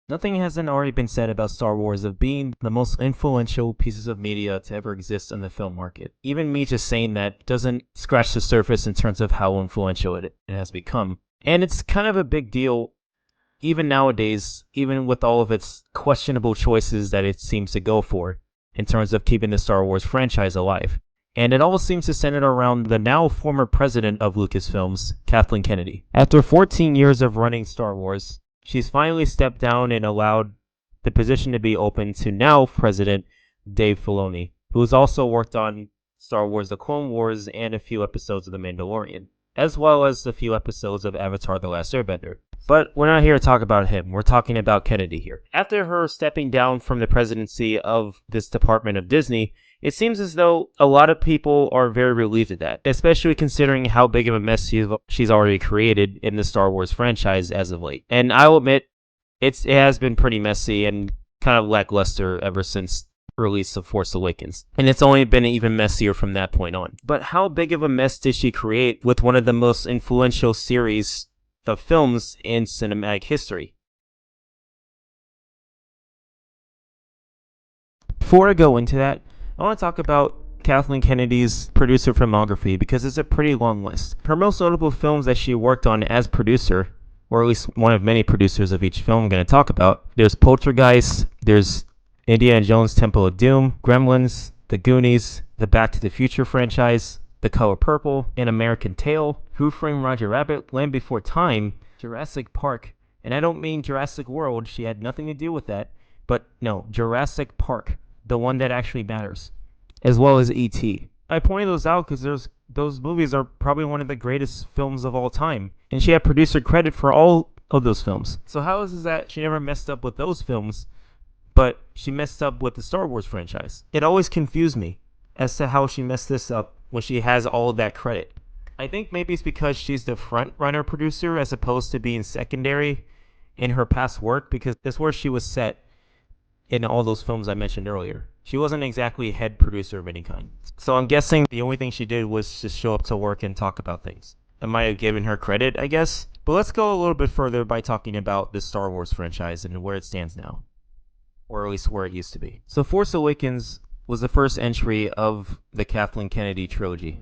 Nothing hasn't already been said about Star Wars of being the most influential pieces of media to ever exist in the film market. Even me just saying that doesn't scratch the surface in terms of how influential it has become. And it's kind of a big deal even nowadays, even with all of its questionable choices that it seems to go for in terms of keeping the Star Wars franchise alive. And it all seems to center around the now former president of Lucasfilms, Kathleen Kennedy. After 14 years of running Star Wars, she's finally stepped down and allowed the position to be open to now President Dave Filoni, who has also worked on Star Wars The Clone Wars and a few episodes of The Mandalorian, as well as a few episodes of Avatar The Last Airbender. But we're not here to talk about him, we're talking about Kennedy here. After her stepping down from the presidency of this department of Disney, it seems as though a lot of people are very relieved at that, especially considering how big of a mess she's already created in the Star Wars franchise as of late. And I'll admit, it has been pretty messy and kind of lackluster ever since release of Force Awakens. And it's only been even messier from that point on. But how big of a mess did she create with one of the most influential series of films in cinematic history? Before I go into that, I want to talk about Kathleen Kennedy's producer filmography because it's a pretty long list. Her most notable films that she worked on as producer, or at least one of many producers of each film I'm going to talk about, there's Poltergeist, there's Indiana Jones Temple of Doom, Gremlins, The Goonies, the Back to the Future franchise, The Color Purple, An American Tail, Who Framed Roger Rabbit, Land Before Time, Jurassic Park, and I don't mean Jurassic World, she had nothing to do with that, but no, Jurassic Park, the one that actually matters, as well as E.T. I pointed those out because those movies are probably one of the greatest films of all time, and she had producer credit for all of those films. So how is it that she never messed up with those films, but she messed up with the Star Wars franchise? It always confused me as to how she messed this up when she has all of that credit. I think maybe it's because she's the front runner producer as opposed to being secondary in her past work, because that's where she was set in all those films I mentioned earlier. She wasn't exactly a head producer of any kind. So I'm guessing the only thing she did was just show up to work and talk about things. I might have given her credit, I guess. But let's go a little bit further by talking about the Star Wars franchise and where it stands now. Or at least where it used to be. So Force Awakens was the first entry of the Kathleen Kennedy trilogy,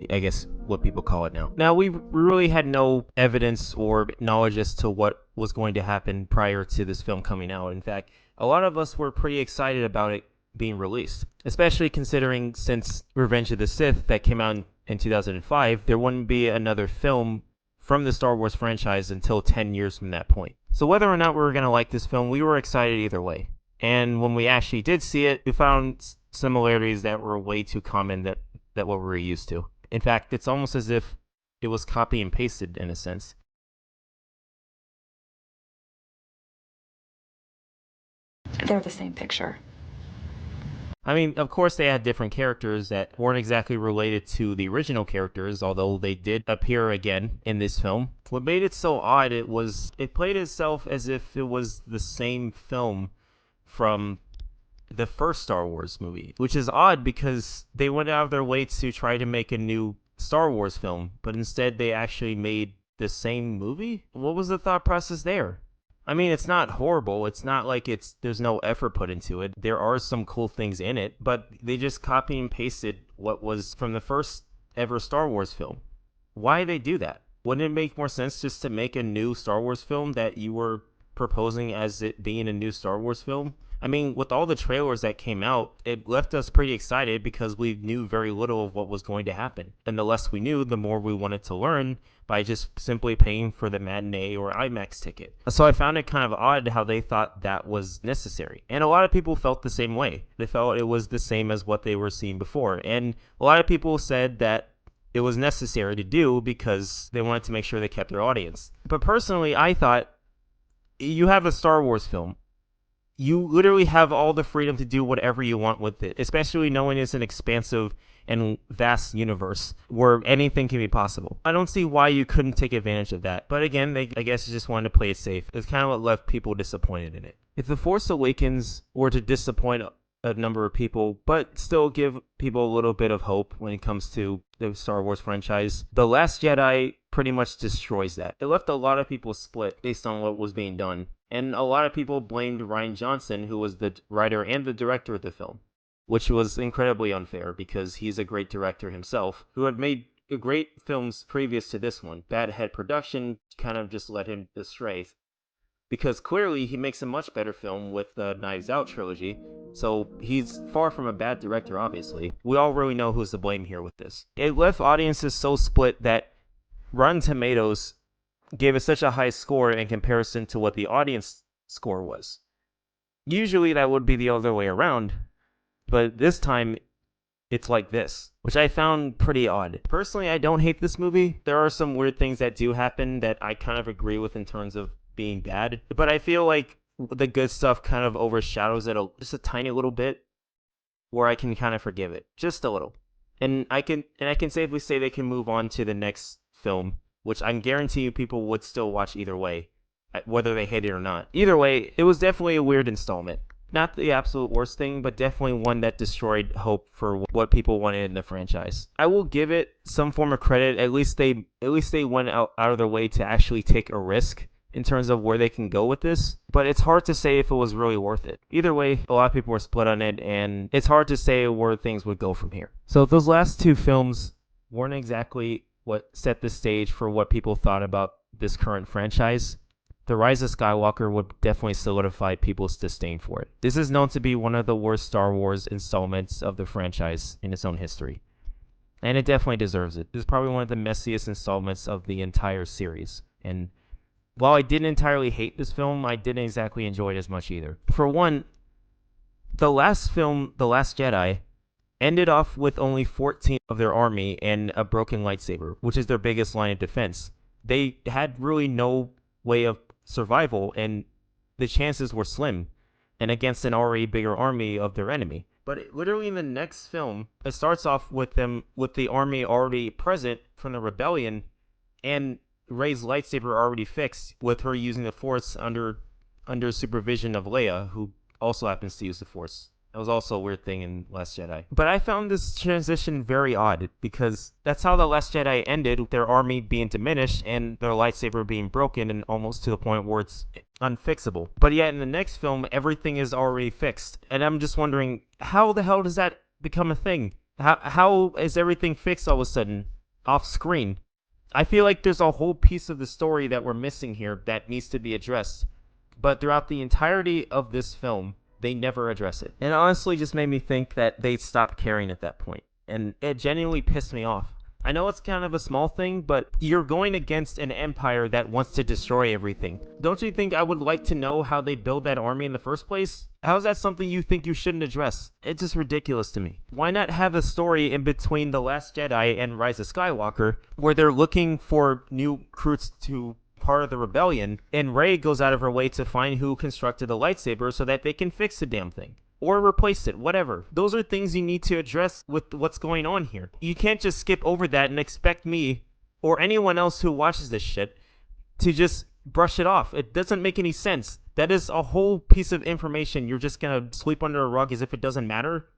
I guess what people call it now. Now, we really had no evidence or knowledge as to what was going to happen prior to this film coming out. In fact, a lot of us were pretty excited about it being released, especially considering since Revenge of the Sith that came out in 2005, there wouldn't be another film from the Star Wars franchise until 10 years from that point. So whether or not we were going to like this film, we were excited either way. And when we actually did see it, we found similarities that were way too common that what we were used to. In fact, it's almost as if it was copy and pasted in a sense. They're the same picture. I mean, of course they had different characters that weren't exactly related to the original characters, although they did appear again in this film. What made it so odd, it played itself as if it was the same film from the first Star Wars movie, which is odd because they went out of their way to try to make a new Star Wars film, but instead they actually made the same movie? What was the thought process there? I mean, it's not horrible. It's not like there's no effort put into it. There are some cool things in it, but they just copy and pasted what was from the first ever Star Wars film. Why did they do that? Wouldn't it make more sense just to make a new Star Wars film that you were proposing as it being a new Star Wars film? I mean, with all the trailers that came out, it left us pretty excited because we knew very little of what was going to happen. And the less we knew, the more we wanted to learn by just simply paying for the matinee or IMAX ticket. So I found it kind of odd how they thought that was necessary. And a lot of people felt the same way. They felt it was the same as what they were seeing before. And a lot of people said that it was necessary to do because they wanted to make sure they kept their audience. But personally, I thought, you have a Star Wars film. You literally have all the freedom to do whatever you want with it, especially knowing it's an expansive and vast universe where anything can be possible. I don't see why you couldn't take advantage of that. But again, I guess they just wanted to play it safe. It's kind of what left people disappointed in it. If The Force Awakens were to disappoint a number of people, but still give people a little bit of hope when it comes to the Star Wars franchise, The Last Jedi pretty much destroys that. It left a lot of people split based on what was being done, and a lot of people blamed Rian Johnson, who was the writer and the director of the film, which was incredibly unfair because he's a great director himself, who had made great films previous to this one. Bad Head Production kind of just led him astray, because clearly he makes a much better film with the Knives Out trilogy, so he's far from a bad director, obviously. We all really know who's to blame here with this. It left audiences so split that Rotten Tomatoes gave it such a high score in comparison to what the audience score was. Usually that would be the other way around, but this time it's like this, which I found pretty odd. Personally, I don't hate this movie. There are some weird things that do happen that I kind of agree with in terms of being bad, but I feel like the good stuff kind of overshadows it just a tiny little bit, where I can kind of forgive it just a little, and I can safely say they can move on to the next film, which I guarantee you people would still watch either way, whether they hate it or not. Either way, it was definitely a weird installment. Not the absolute worst thing, but definitely one that destroyed hope for what people wanted in the franchise. I will give it some form of credit. At least they went out of their way to actually take a risk in terms of where they can go with this, but it's hard to say if it was really worth it. Either way, a lot of people were split on it, and it's hard to say where things would go from here. So those last two films weren't exactly what set the stage for what people thought about this current franchise. The Rise of Skywalker would definitely solidify people's disdain for it. This is known to be one of the worst Star Wars installments of the franchise in its own history, and it definitely deserves it. This is probably one of the messiest installments of the entire series, and while I didn't entirely hate this film, I didn't exactly enjoy it as much either. For one, the last film, The Last Jedi, ended off with only 14 of their army and a broken lightsaber, which is their biggest line of defense. They had really no way of survival, and the chances were slim, and against an already bigger army of their enemy. But literally in the next film, it starts off with the army already present from the rebellion, and Rey's lightsaber already fixed, with her using the Force under supervision of Leia, who also happens to use the Force. That was also a weird thing in Last Jedi. But I found this transition very odd, because that's how The Last Jedi ended, with their army being diminished and their lightsaber being broken and almost to the point where it's unfixable. But yet in the next film, everything is already fixed. And I'm just wondering, how the hell does that become a thing? How is everything fixed all of a sudden, off screen? I feel like there's a whole piece of the story that we're missing here that needs to be addressed. But throughout the entirety of this film, they never address it. And it honestly just made me think that they stopped caring at that point. And it genuinely pissed me off. I know it's kind of a small thing, but you're going against an empire that wants to destroy everything. Don't you think I would like to know how they build that army in the first place? How is that something you think you shouldn't address? It's just ridiculous to me. Why not have a story in between The Last Jedi and Rise of Skywalker where they're looking for new recruits to part of the rebellion, and Rey goes out of her way to find who constructed the lightsaber so that they can fix the damn thing. Or replace it, whatever. Those are things you need to address with what's going on here. You can't just skip over that and expect me, or anyone else who watches this shit, to just brush it off. It doesn't make any sense. That is a whole piece of information you're just gonna sweep under a rug as if it doesn't matter.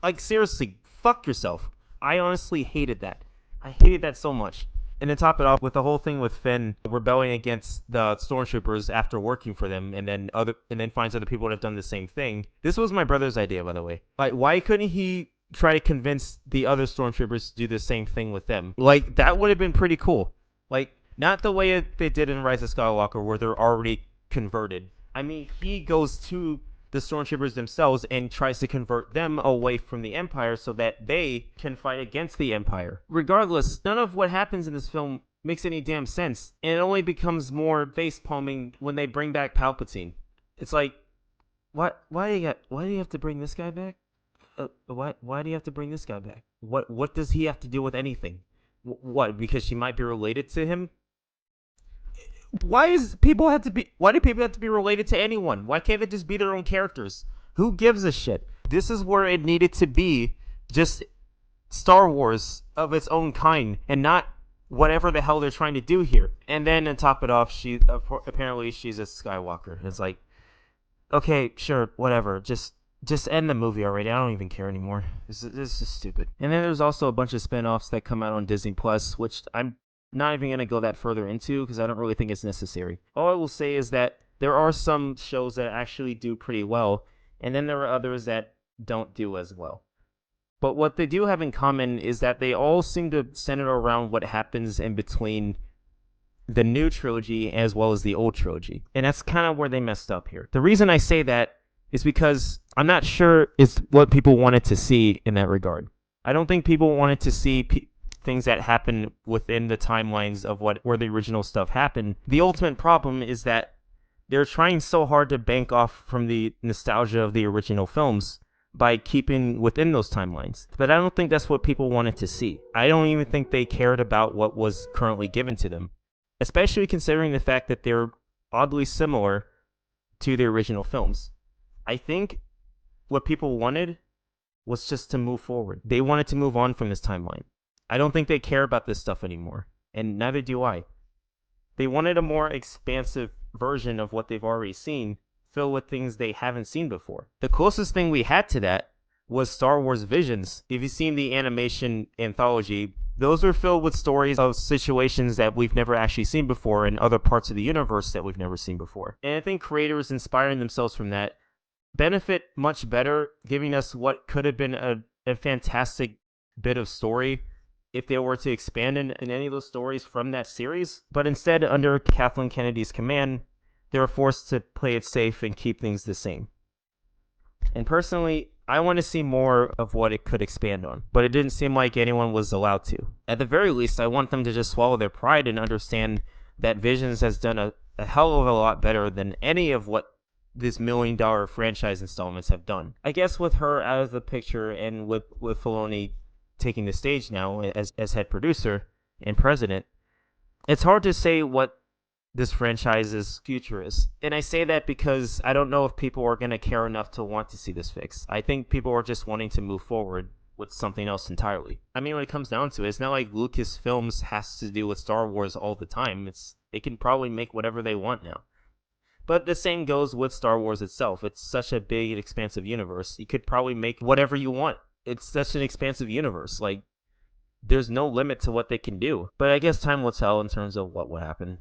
Like, seriously, fuck yourself. I honestly hated that. I hated that so much. And to top it off with the whole thing with Finn rebelling against the stormtroopers after working for them, and then finds other people that have done the same thing. This was my brother's idea, by the way. Like, why couldn't he try to convince the other stormtroopers to do the same thing with them? Like, that would have been pretty cool. Like, not the way they did in Rise of Skywalker, where they're already converted. I mean, he goes to the stormtroopers themselves and tries to convert them away from the Empire so that they can fight against the Empire. Regardless, none of what happens in this film makes any damn sense, and it only becomes more face-palming when they bring back Palpatine. It's like, why do you have to bring this guy back? Why do you have to bring this guy back? What does he have to do with anything? What, because she might be related to him? Why do people have to be related to anyone? Why can't they just be their own characters? Who gives a shit? This is where it needed to be, just Star Wars of its own kind, and not whatever the hell they're trying to do here. And then to top it off, apparently she's a Skywalker. It's like, okay, sure, whatever. Just end the movie already. I don't even care anymore. This is stupid. And then there's also a bunch of spin-offs that come out on Disney Plus, which I'm not even going to go that further into because I don't really think it's necessary. All I will say is that there are some shows that actually do pretty well, and then there are others that don't do as well. But what they do have in common is that they all seem to center around what happens in between the new trilogy as well as the old trilogy. And that's kind of where they messed up here. The reason I say that is because I'm not sure it's what people wanted to see in that regard. I don't think people wanted to see things that happen within the timelines of where the original stuff happened. The ultimate problem is that they're trying so hard to bank off from the nostalgia of the original films by keeping within those timelines. But I don't think that's what people wanted to see. I don't even think they cared about what was currently given to them, especially considering the fact that they're oddly similar to the original films. I think what people wanted was just to move forward. They wanted to move on from this timeline. I don't think they care about this stuff anymore, and neither do I. They wanted a more expansive version of what they've already seen, filled with things they haven't seen before. The closest thing we had to that was Star Wars Visions. If you've seen the animation anthology, those are filled with stories of situations that we've never actually seen before in other parts of the universe that we've never seen before. And I think creators inspiring themselves from that benefit much better, giving us what could have been a fantastic bit of story if they were to expand in any of those stories from that series. But instead, under Kathleen Kennedy's command, they were forced to play it safe and keep things the same. And personally, I want to see more of what it could expand on, but it didn't seem like anyone was allowed to. At the very least, I want them to just swallow their pride and understand that Visions has done a hell of a lot better than any of what this $1 million franchise installments have done. I guess with her out of the picture and with Filoni taking the stage now as head producer and president, it's hard to say what this franchise's future is. And I say that because I don't know if people are going to care enough to want to see this fix. I think people are just wanting to move forward with something else entirely. I mean, when it comes down to it, it's not like Lucasfilms has to do with Star Wars all the time. They can probably make whatever they want now. But the same goes with Star Wars itself. It's such a big and expansive universe. You could probably make whatever you want. It's such an expansive universe. Like, there's no limit to what they can do. But I guess time will tell in terms of what will happen.